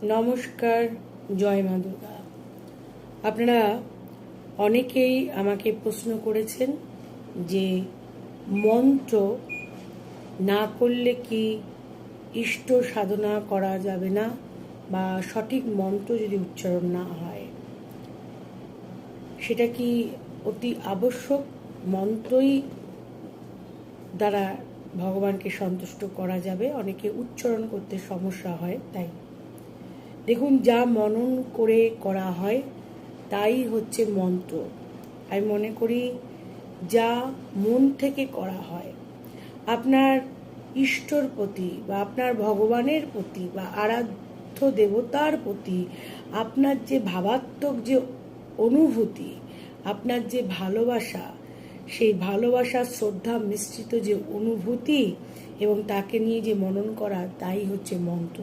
নমস্কার, জয় মা দুর্গা। আপনারা অনেকেই আমাকে প্রশ্ন করেছেন যে মন্ত্র না করলে কি ইষ্ট সাধনা করা যাবে না, বা সঠিক মন্ত্র যদি উচ্চারণ না হয় সেটা কি অতি আবশ্যক? মন্ত্রই দ্বারা ভগবানকে সন্তুষ্ট করা যাবে? অনেকে উচ্চারণ করতে সমস্যা হয়। তাই দেখুন, যা মনন করে করা হয় তাই হচ্ছে মন্ত্র। আমি মনে করি যা মন থেকে করা হয়, আপনার ইষ্টর প্রতি বা আপনার ভগবানের প্রতি বা আরাধ্য দেবতার প্রতি আপনার যে ভাবাত্মক যে অনুভূতি, আপনার যে ভালোবাসা, সেই ভালোবাসা শ্রদ্ধা মিশ্রিত যে অনুভূতি এবং তাকে নিয়ে যে মনন করা, তাই হচ্ছে মন্ত্র।